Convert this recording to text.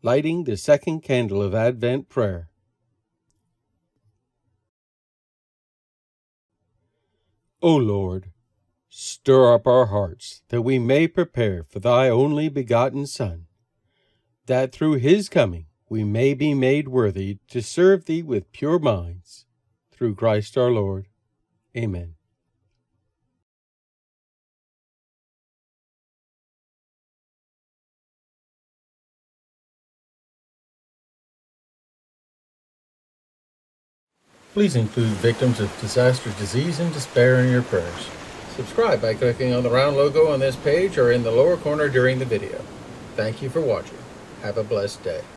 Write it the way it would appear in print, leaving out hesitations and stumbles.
Lighting the second candle of Advent prayer. O Lord, stir up our hearts, that we may prepare for thy only begotten Son, that through his coming we may be made worthy to serve thee with pure minds. Through Christ our Lord. Amen. Please include victims of disaster, disease, and despair in your prayers. Subscribe by clicking on the round logo on this page or in the lower corner during the video. Thank you for watching. Have a blessed day.